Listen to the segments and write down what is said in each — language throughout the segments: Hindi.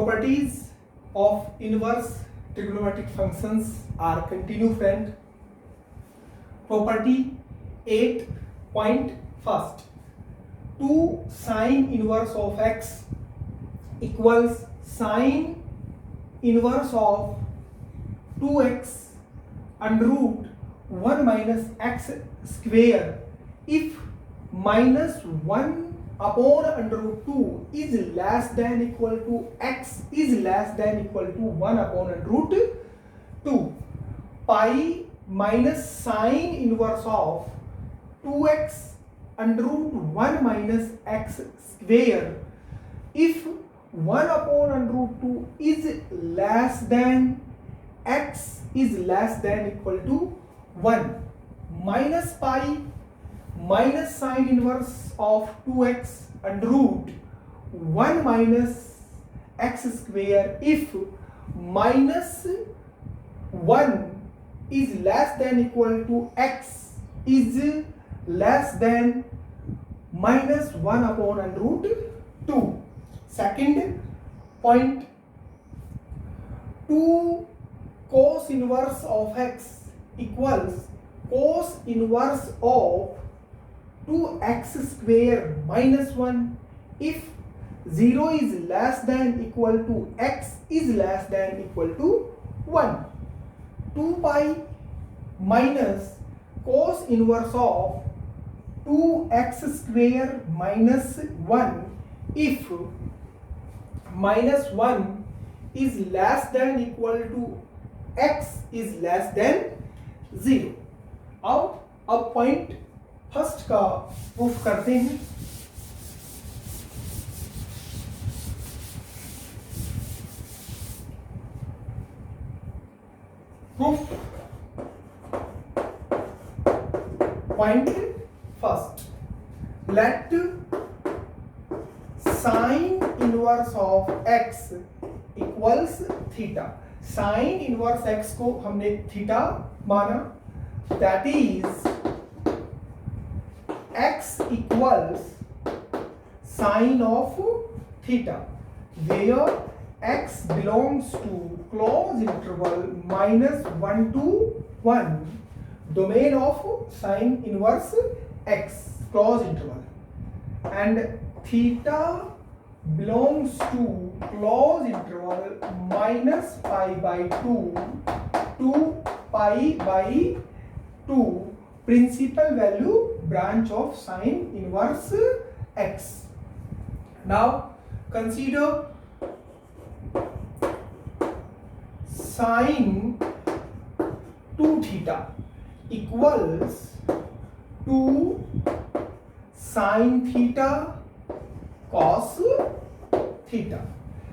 properties of inverse trigonometric functions are continue friend. Property 8.1. 2 sine inverse of x equals sine inverse of 2x under root 1 minus x square if minus 1 upon under root 2 is less than equal to x is less than equal to 1 upon under root 2. Pi minus sine inverse of 2x under root 1 minus x square if 1 upon under root 2 is less than x is less than equal to 1 minus pi minus sine inverse of 2x under root 1 minus x square if minus 1 is less than equal to x is less than minus 1 upon under root 2. Second point, 2 cos inverse of x equals cos inverse of 2x square minus 1 if 0 is less than equal to x is less than equal to 1. 2 pi minus cos inverse of 2x square minus 1 if minus 1 is less than equal to x is less than 0. अब पॉइंट फर्स्ट का प्रूफ करते हैं. Proof point first, late sign inverse of x equals theta. Sign inverse x को हमने थीटा माना, that is x equals sine of theta where x belongs to closed interval minus 1 to 1 domain of sine inverse x closed interval and theta belongs to closed interval minus pi by 2 to pi by 2 principal value branch of sine inverse x. Now consider sine 2 theta equals 2 sine theta cos theta.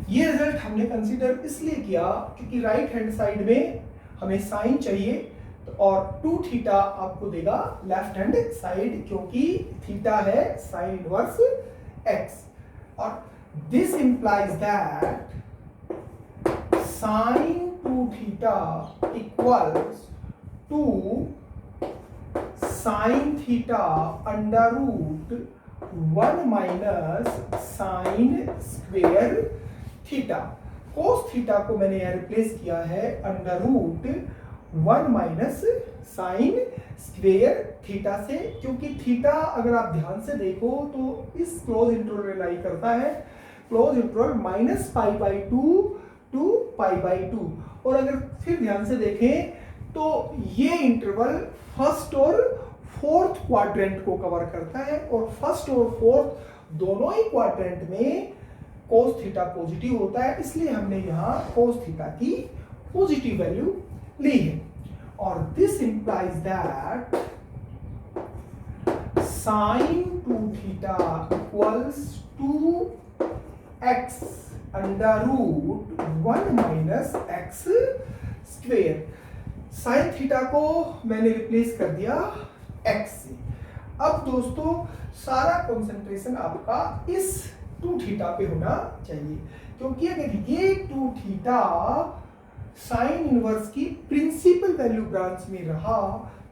ये रिजल्ट हमने कंसीडर इसलिए किया क्योंकि राइट हैंड साइड में हमें साइन चाहिए और 2 थीटा आपको देगा लेफ्ट हैंड साइड क्योंकि थीटा है साइन इनवर्स x और this implies that sine 2 theta equals 2 sine theta under root 1 minus sine square theta. Cos theta को मैंने यहाँ रिप्लेस किया है under root 1 minus sine square theta से क्योंकि थीटा अगर आप ध्यान से देखो तो इस क्लोज इंटरवल में लाई करता है. Close interval minus pi by 2 to pi by 2 और अगर फिर ध्यान से देखें तो ये इंटरवल फर्स्ट और फोर्थ क्वाड्रेंट को कवर करता है और फर्स्ट और फोर्थ दोनों ही क्वाड्रेंट में कोस थीटा पॉजिटिव होता है इसलिए हमने यहाँ कोस थीटा की पॉजिटिव वैल्यू ली है और this implies that sine 2 theta equals 2x under root 1 minus x square. Sine theta को मैंने रिप्लेस कर दिया x से. अब दोस्तों सारा कंसंट्रेशन आपका इस 2 थीटा पे होना चाहिए क्योंकि अगर ये 2 थीटा साइन इनवर्स की प्रिंसिपल वैल्यू ब्रांच में रहा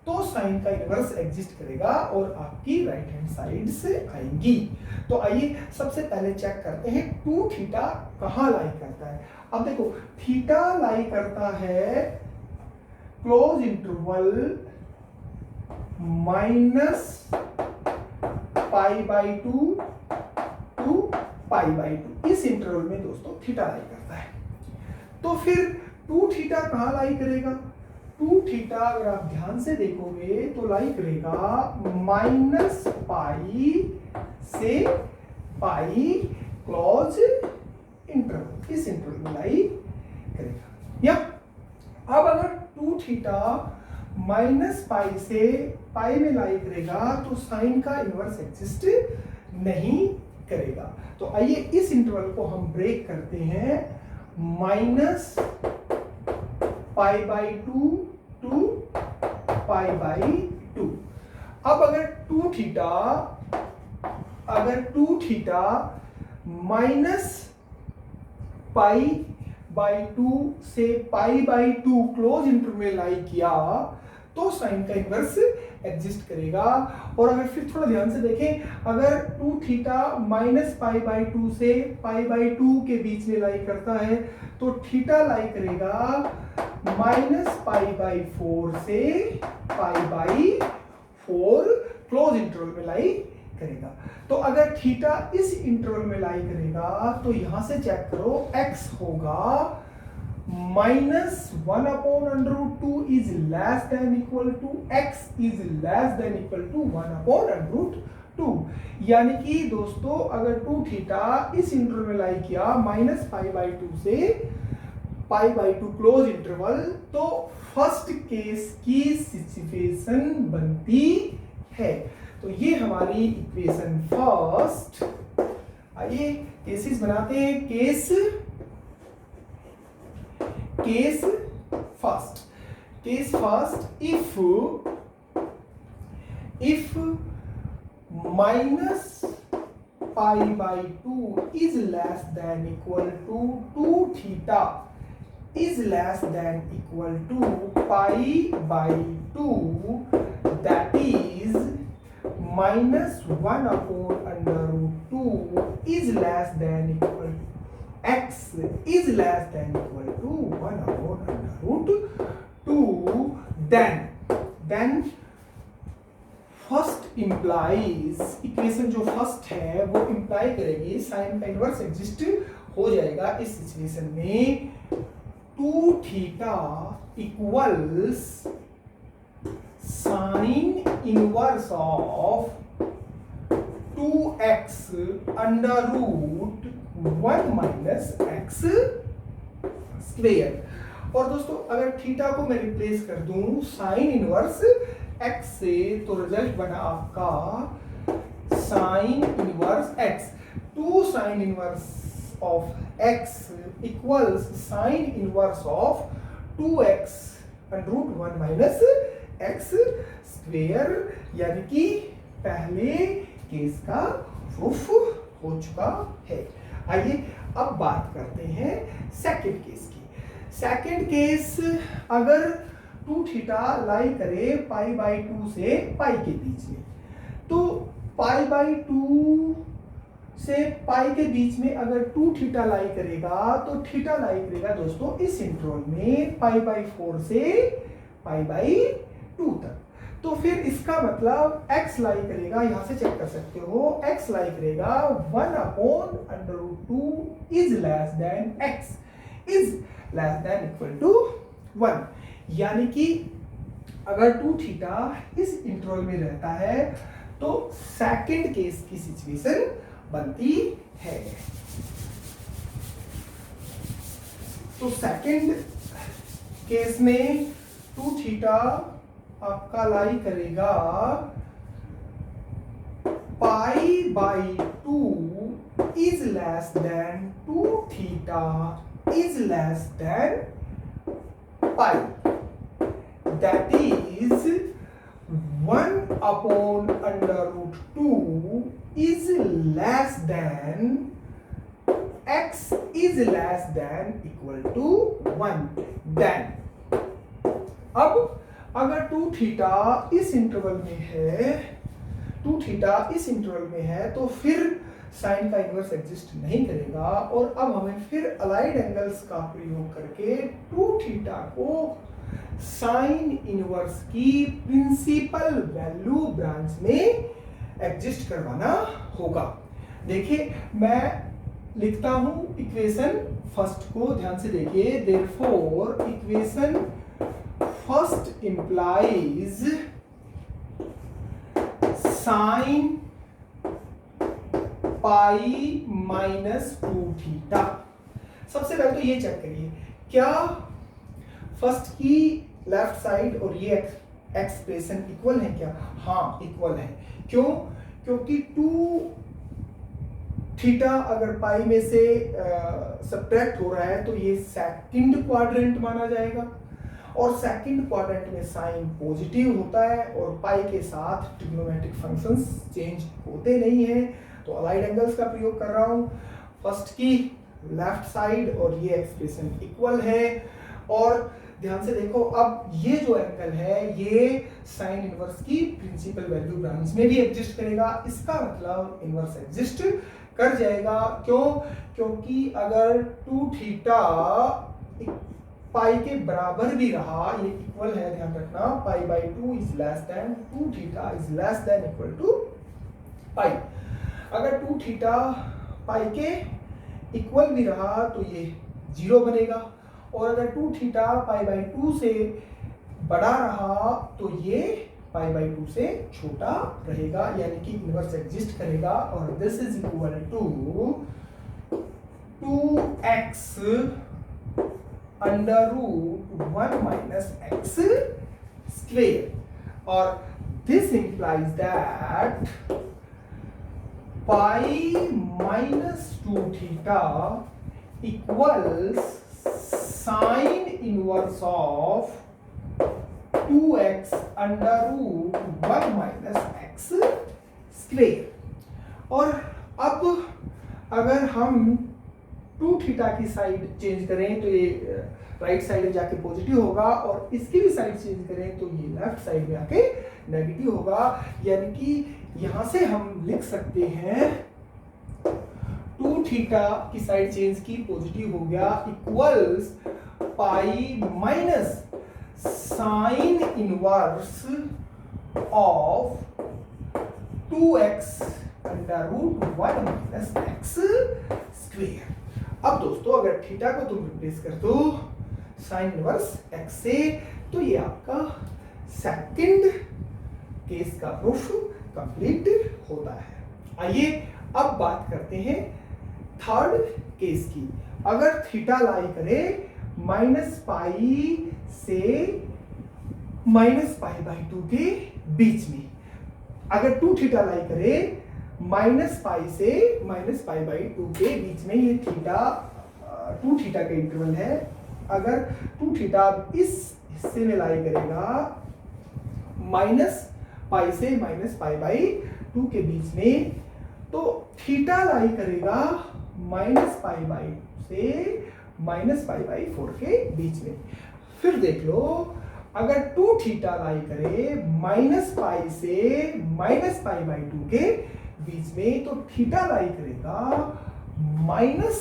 तो साइन का इनवर्स एग्जिस्ट करेगा और आपकी राइट हैंड साइड से आएंगी। तो आइए सबसे पहले चेक करते हैं टू थीटा कहाँ लाई करता है। अब देखो थीटा लाई करता है क्लोज इंटरवल माइनस π/2 टू π/2, इस इंटरवल में दोस्तों थीटा लाई करता है। तो फिर टू थीटा कहाँ लाई करेगा? टू थीटा अगर आप ध्यान से देखोगे तो लाई करेगा -π से पाई क्लोज इंटरवल, इस इंटरवल में लाई करेगा। या अब अगर टू थीटा -π से पाई में लाई करेगा तो साइन का इनवर्स एग्जिस्ट नहीं करेगा। तो आइए इस इंटरवल को हम ब्रेक करते हैं, -π/2 टू π/2। अब अगर टू थीटा -π/2 से π/2 क्लोज इंटरवल में लाई किया तो साइन का इनवर्स एग्जिस्ट करेगा। और अगर फिर थोड़ा ध्यान से देखें, अगर टू थीटा -π/2 से π/2 के बीच में लाई करता है तो थीटा लाई करेगा -π/4 से π/4 क्लोज इंटरवल में लाई करेगा। तो अगर थीटा इस इंटरवल में लाई करेगा तो यहां से चेक करो, x होगा -1/√2 is less than equal to x is less than equal to 1/√2। यानी कि दोस्तों अगर टू थीटा इस इंटरवल में लाई किया -π/2 से π/2 क्लोज इंटरवल, तो फर्स्ट केस की सिचुएशन बनती है। तो ये हमारी इक्वेशन फर्स्ट। आइए केसेस बनाते हैं। Case first, if -π/2 is less than equal to 2 theta is less than equal to π/2, that is -1/√2 is less than equal to x is less than equal to 1/√2, then first implies, equation जो फर्स्ट है वो इंप्लाई करेगी साइन का इनवर्स एग्जिस्ट हो जाएगा इस सिचुएशन में। Two theta equals sine inverse of 2x √1 - x square. और दोस्तों अगर थीटा को मैं रिप्लेस कर दूं साइन इनवर्स x से तो रिजल्ट बना आपका sine inverse x। Two sine inverse of x equals sine inverse of 2x √1 - x square, यानी कि पहले केस का प्रूफ हो चुका है। आइए अब बात करते हैं सेकंड केस की। सेकंड केस, अगर टू थीटा लाई करे π/2 से पाई के बीच में, तो π/2 से पाई के बीच में अगर टू थीटा लाई करेगा तो थीटा लाई करेगा दोस्तों इस इंटरवल में π/4 से π/2 तक। तो फिर इसका मतलब x लाई करेगा, यहां से चेक कर सकते हो, x लाई करेगा 1/√2 is less than x is less than equal to 1। यानी कि अगर टू थीटा इस इंटरवल में रहता है तो सेकंड केस की सिचुएशन बनती है। तो सेकंड केस में टू थीटा आपका लाई करेगा π/2 is less than 2 theta is less than pi, that is 1/√2 is less than x is less than equal to 1। then अब अगर टू थीटा इस इंटरवल में है, टू थीटा इस इंटरवल में है, तो फिर साइन का इनवर्स एग्जिस्ट नहीं करेगा। और अब हमें फिर अलाइड एंगल्स का प्रयोग करके टू थीटा को साइन इनवर्स की प्रिंसिपल वैल्यू ब्रांच में एग्जिस्ट करवाना होगा। देखिए मैं लिखता हूं इक्वेशन फर्स्ट को, ध्यान से देखिए। Therefore equation first implies sine pi minus two theta. सबसे पहले तो ये चेक करिए, क्या फर्स्ट की लेफ्ट साइड और ये एक्सप्रेशन इक्वल है क्या? हाँ इक्वल है। क्यों? क्योंकि टू थीटा अगर पाई में से सब्ट्रैक्ट हो रहा है तो ये सेकंड क्वाड्रेंट माना जाएगा, और सेकंड क्वाड्रेंट में साइन पॉजिटिव होता है और पाई के साथ ट्रिग्नोमेट्रिक फंक्शंस चेंज होते नहीं हैं। तो अलाइड एंगल्स का प्रयोग कर रहा हूं। फर्स्ट की लेफ्ट साइड और ये एक्सप्रेशन इक्वल है, और ध्यान से देखो अब ये जो एंगल है ये साइन इनवर्स की प्रिंसिपल वैल्यू ब्रांच में भी एग्जिस्ट करेगा। इसका मतलब इनवर्स एग्जिस्ट कर जाएगा। क्यों? क्योंकि अगर टू थीटा पाई के बराबर भी रहा, ये इक्वल है ध्यान रखना, pi by two is less than two theta is less than equal to pi. अगर टू थीटा पाई के इक्वल भी रहा तो ये जीरो बनेगा, और अगर two theta pi by two से बड़ा रहा तो ये पाई बाई टू से छोटा रहेगा, यानी कि इनवर्स एग्जिस्ट करेगा। और this is equal to 2x under root 1 minus x square, और this implies that pi minus two theta equals sine inverse of 2x under root 1 minus x square. और अब अगर हम टू थीटा की साइड चेंज करें तो ये राइट साइड में जाके पॉजिटिव होगा, और इसकी भी साइड चेंज करें तो ये लेफ्ट साइड में आके नेगेटिव होगा। यानी कि यहां से हम लिख सकते हैं टू थीटा की साइड चेंज की पॉजिटिव हो गया, equals pi minus sine inverse of 2x under root 1 minus x square. अब दोस्तों अगर थीटा को तुम रिप्लेस कर दो साइन इनवर्स x से, तो ये आपका सेकंड केस का प्रूफ कंप्लीट होता है। आइए अब बात करते हैं थर्ड केस की। अगर थीटा लाई करे माइनस पाई से माइनस पाई बाई टू के बीच में, अगर टू थीटा लाई करे माइनस पाई से माइनस पाई बाई टू के बीच में, ये थीटा टू थीटा का इंटरवल है। अगर टू थीटा इस हिस्से में लाई करेगा माइनस पाई से माइनस पाई बाई टू के बीच में, तो थीटा लाई करेगा माइनस पाई बाई से माइनस पाई बाई 4 के बीच में। फिर देख लो अगर टू थीटा लाई करे माइनस पाई से माइनस पाई बाई 2 के बीच में, तो थीटा लाई करेगा माइनस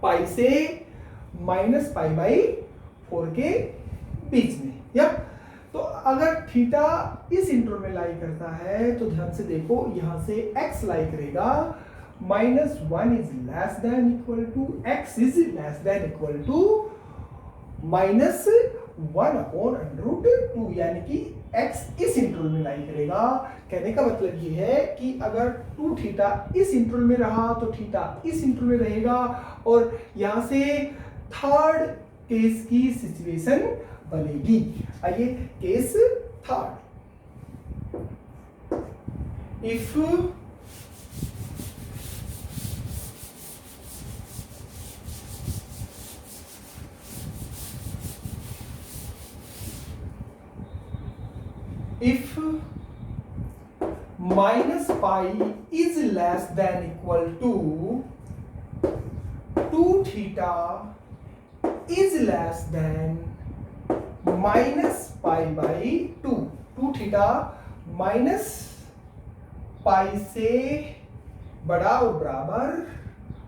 पाई से माइनस पाई बाई 4 के बीच में। या तो अगर थीटा इस इंटरवल में लाई करता है तो ध्यान से देखो यहां से x लाई करेगा minus 1 is less than equal to x is less than equal to minus 1 upon under root 2, यानी कि x इस इंटरवल में लाई करेगा। कहने का मतलब ये है कि अगर टू थीटा इस इंटरवल में रहा तो थीटा इस इंटरवल में रहेगा, और यहां से थर्ड केस की सिचुएशन बनेगी। आइए case third, if minus pi is less than equal to 2 theta is less than minus pi by two, two theta minus pi से बड़ा और बराबर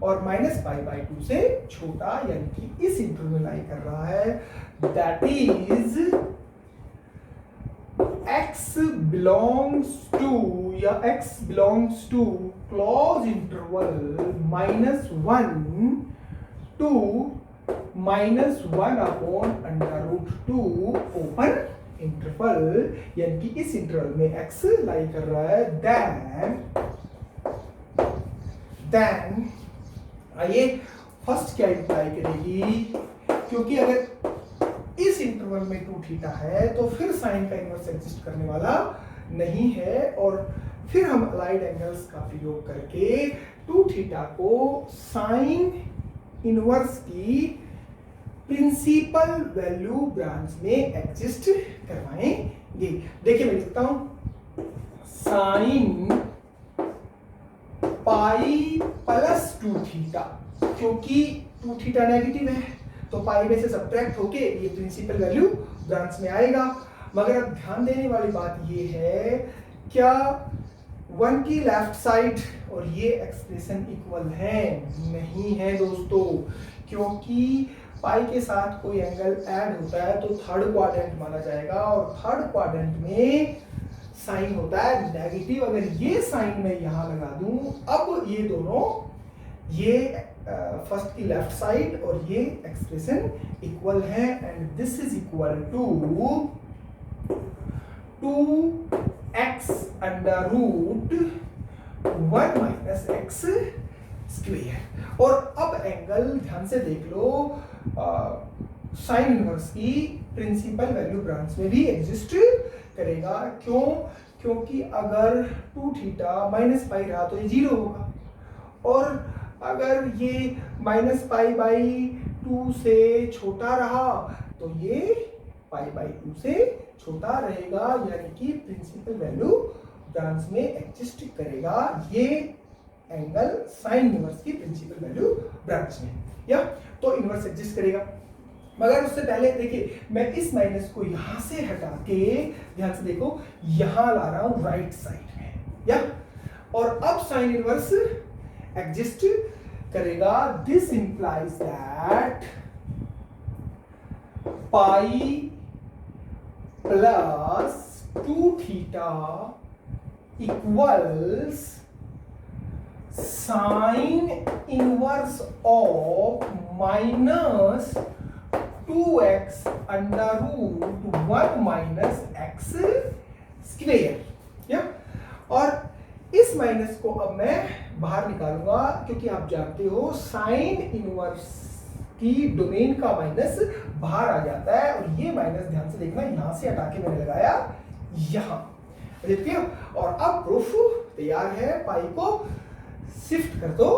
और माइनस पाई बाई टू से छोटा, यानी कि इस इंटरवल में लाई कर रहा है। That is x belongs to या x belongs to close interval -1 to -1 upon under root 2 open interval, यानी कि इस इंटरवल में x लाई कर रहा है। देन आइए फर्स्ट क्या इंप्लाई करेगी, क्योंकि अगर इस इंटरवल में टू थीटा है तो फिर साइन का इनवर्स एग्जिस्ट करने वाला नहीं है, और फिर हम अलाइड एंगल्स का प्रयोग करके टू थीटा को साइन इनवर्स की प्रिंसिपल वैल्यू ब्रांच में एग्जिस्ट करवाएंगे। देखिए मैं लिखता हूं sine pi plus two theta, क्योंकि टू थीटा नेगेटिव है तो पाई में से सब्ट्रैक्ट होके ये प्रिंसिपल वैल्यू ब्रांच में आएगा। मगर अब ध्यान देने वाली बात ये है, क्या वन की लेफ्ट साइड और ये एक्सप्रेशन इक्वल है? नहीं है दोस्तों, क्योंकि पाई के साथ कोई एंगल ऐड होता है तो थर्ड क्वाड्रेंट माना जाएगा, और थर्ड क्वाड्रेंट में साइन होता है नेगेटिव। अगर ये साइन मैं यहां लगा दूं, अब ये दोनों, ये फर्स्ट की लेफ्ट साइड और ये एक्सप्रेशन इक्वल है, and this is equal to 2x under root 1 minus x square. और अब एंगल ध्यान से देख लो, साइन इनवर्स की प्रिंसिपल वैल्यू ब्रांच में भी एग्जिस्ट करेगा। क्यों? क्योंकि अगर टू थीटा माइनस पाई रहा तो ये जीरो होगा, और अगर ये माइनस पाई बाई टू से छोटा रहा तो ये पाई बाई टू से छोटा रहेगा, यानी कि प्रिंसिपल वैल्यू ब्रांच में एग्जिस्ट करेगा ये एंगल साइन इनवर्स की प्रिंसिपल वैल्यू ब्रांच में, या तो इनवर्स एग्जिस्ट करेगा। मगर उससे पहले देखिए, मैं इस माइनस को यहां से हटा के ध्यान से देखो यहां ला रहा हूं राइट साइड में, या और अब साइन इनवर्स एग्जिस्ट करेगा। This implies that pi plus two theta equals sine inverse of minus 2x under root 1 minus x square, या और इस माइनस को अब मैं बाहर निकालूंगा, क्योंकि आप जानते हो साइन इनवर्स की डोमेन का माइनस बाहर आ जाता है, और ये माइनस ध्यान से देखना यहां से हटा के मैंने लगाया यहां, देखते हो। और अब प्रूफ तैयार है, पाई को शिफ्ट कर दो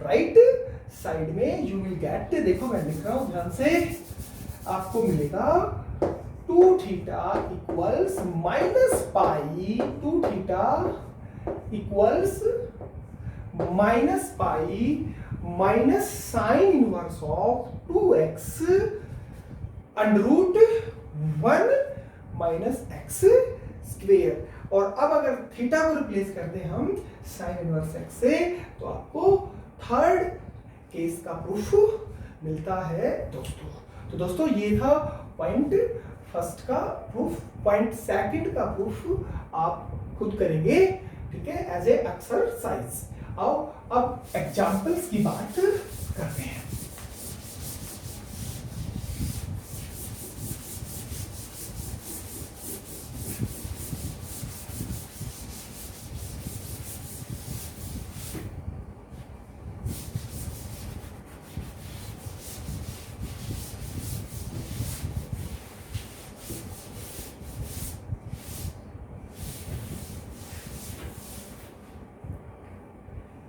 राइट साइड में, यू विल गेट, देखो मैं लिख रहा हूं ध्यान से, आपको मिलेगा two theta equals minus pi, two theta equals minus pi minus sine inverse of 2x under root 1 minus x square. और अब अगर थीटा को रिप्लेस कर दें हम साइन इनवर्स एक्स से, तो आपको थर्ड केस का प्रूफ मिलता है दोस्तों। तो दोस्तों ये था पॉइंट फर्स्ट का प्रूफ। पॉइंट सेकंड का प्रूफ आप खुद करेंगे, ठीक है, एज ए एक्सरसाइज। आओ अब एग्जांपल्स की बात करते हैं।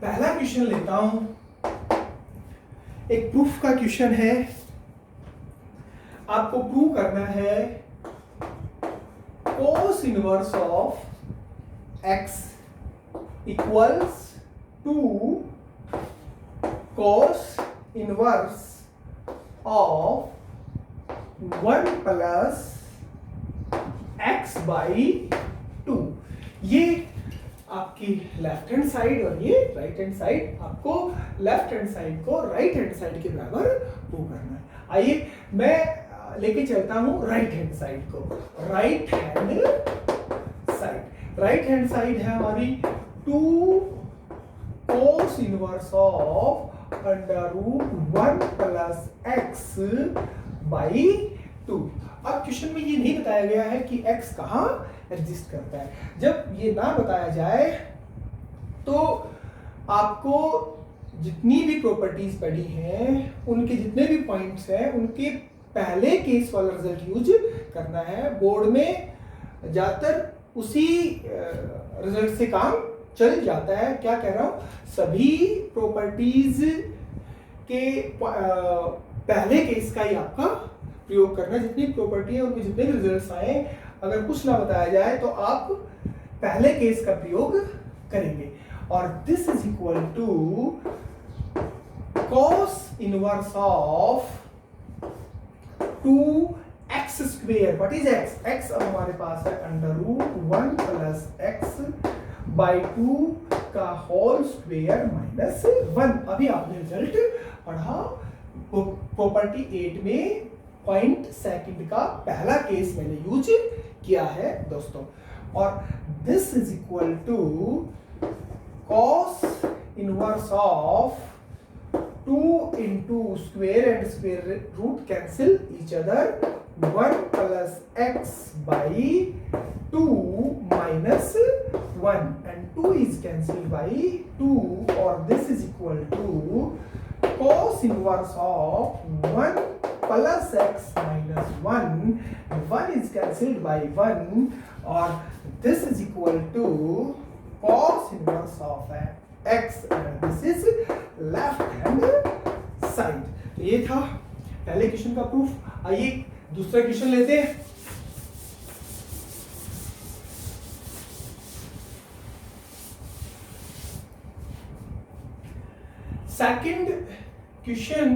पहला क्वेश्चन लेता हूं, एक प्रूफ का क्वेश्चन है। आपको प्रूव करना है cos inverse of x equals two cos inverse of 1 plus x by 2। ये आपकी लेफ्ट हैंड साइड और ये राइट हैंड साइड, आपको लेफ्ट हैंड साइड को राइट हैंड साइड के बराबर प्रूव करना है। आइए मैं लेके चलता हूं राइट हैंड साइड को। राइट हैंड साइड है हमारी 2 cos inverse of under root 1 plus x by 2। अब क्वेश्चन में ये नहीं बताया गया है कि x कहाँ एग्जिस्ट करता है। जब ये ना बताया जाए तो आपको जितनी भी प्रॉपर्टीज पढ़ी हैं, उनके जितने भी पॉइंट्स हैं, उनके पहले केस वाला रिजल्ट यूज करना है। बोर्ड में ज्यादातर उसी रिजल्ट से काम चल जाता है। क्या कह रहा हूं, सभी प्रॉपर्टीज के पहले केस का ही आपका प्रयोग करना है। जितनी प्रॉपर्टी है उनके जितने भी रिजल्ट्स आए, अगर कुछ ना बताया जाए तो आप पहले केस का प्रयोग करेंगे। और this is equal to cos inverse of 2x square. What is x? x अब हमारे पास है under root 1 plus x by 2 का होल स्क्वेयर माइनस 1। अभी आपने रिजल्ट पढ़ा प्रॉपर्टी 8 में, पॉइंट सेकंड का पहला केस मैंने यूज किया है दोस्तों। और this is equal to cos inverse of 2 into square and square root cancel each other, 1 plus x by 2 minus 1 and 2 is cancelled by 2, or this is equal to cos inverse of 1 plus x minus 1, 1 is cancelled by 1, or this is equal to cos inverse of x, and this is left hand side. तो ये था पहले क्वेश्चन का प्रूफ। आइए दूसरा क्वेश्चन लेते हैं। सेकंड क्वेश्चन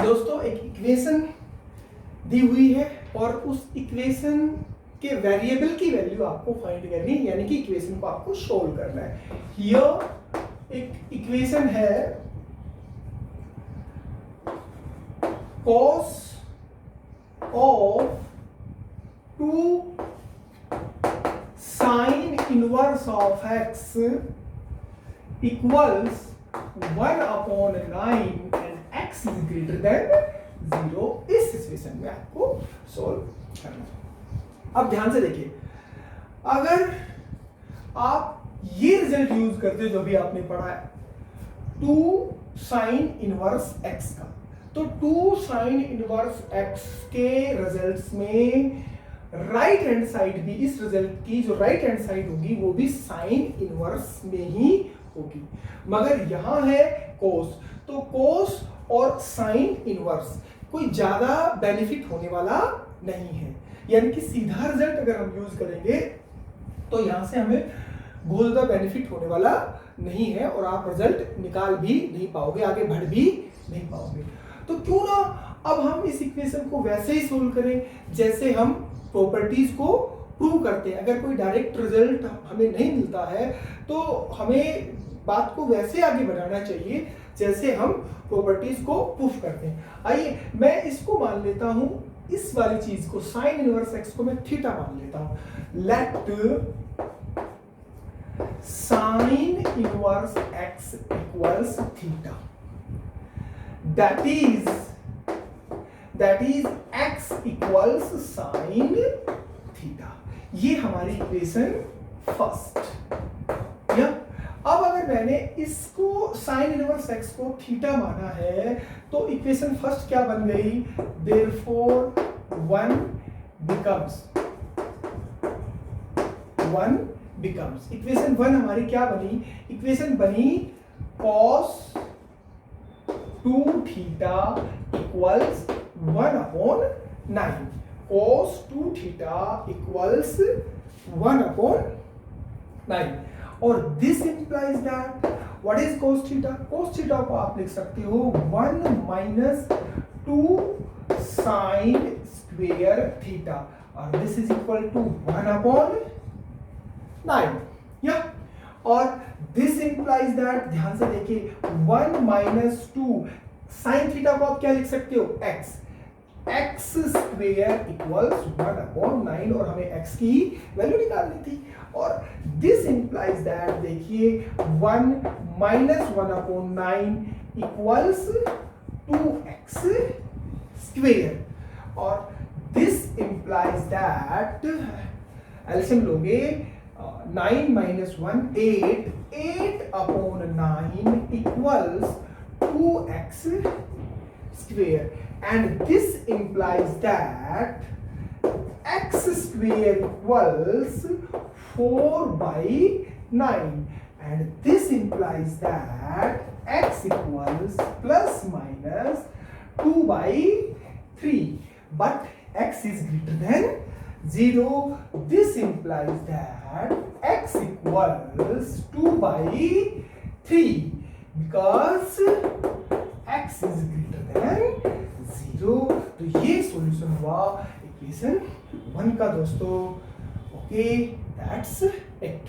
दोस्तों, एक इक्वेशन दी हुई है और उस इक्वेशन के वेरिएबल की वैल्यू आपको फाइंड करनी है, यानी कि इक्वेशन को आपको सोल्व करना है। हियर एक इक्वेशन है cos of 2 sin inverse of x equals 1/9 and x is greater than 0। इस सिचुएशन में आपको सोल्व करना है। अब ध्यान से देखिए, अगर आप ये रिजल्ट यूज करते जो भी आपने पढ़ा है 2 sin इनवर्स x का, तो 2 sin इनवर्स x के रिजल्ट्स में राइट हैंड साइड भी, इस रिजल्ट की जो राइट हैंड साइड होगी वो भी साइन इनवर्स में ही होगी। मगर यहां है कोस, तो कोस और साइन इनवर्स कोई ज्यादा बेनिफिट होने वाला नहीं है, यानी कि सीधा रिजल्ट अगर हम यूज करेंगे तो यहां से हमें बहुत ज्यादा बेनिफिट होने वाला नहीं है और आप रिजल्ट निकाल भी नहीं पाओगे, आगे बढ़ भी नहीं पाओगे। तो क्यों ना अब हम इस इक्वेशन को वैसे ही सोल्व करें जैसे हम प्रॉपर्टीज को प्रूव करते हैं। अगर कोई डायरेक्ट रिजल्ट हमें नहीं मिलता है तो हमें बात को वैसे आगे बढ़ाना चाहिए जैसे हम प्रॉपर्टीज को प्रूफ करते हैं। आइए मैं इसको मान लेता हूं, इस वाली चीज को साइन इनवर्स एक्स को मैं थीटा मान लेता हूं। Late sine inverse x equals theta, that is x equals sine theta. ये हमारी इक्वेशन फर्स्ट। या अब अगर मैंने इसको साइन इनवर्स एक्स को थीटा माना है तो इक्वेशन फर्स्ट क्या बन गई? देयरफॉर 1 बिकम्स इक्वेशन 1 हमारी क्या बनी? इक्वेशन बनी cos 2 theta equals 1/9। cos 2 theta equals 1/9। और this implies that what is cos theta? cos theta को आप लिख सकते हो 1 - 2 साइन स्क्वेयर थीटा। और दिस इज इक्वल टू 1/9 या और दिस इंप्लाइज दैट ध्यान से देखिए 1 माइनस 2 साइन थीटा को आप क्या लिख सकते हो x x स्क्वेयर इक्वल्स 1/9 और हमें x की वैल्यू निकालनी थी और दिस इंप्लाइज दैट देखिए 1 माइनस 1/9 इक्वल्स 2x स्क्वेयर और दिस इंप्लाइज दैट एलसीएम लोगे 9 minus 1 8 8/9 equals 2x square and this implies that x square equals 4/9 and this implies that x equals plus minus 2/3 but x is greater than 0. This implies that x equals 2/3 because x is greater than 0. तो ये सॉल्यूशन हुआ इक्वेशन 1 का दोस्तों. Okay, that's it.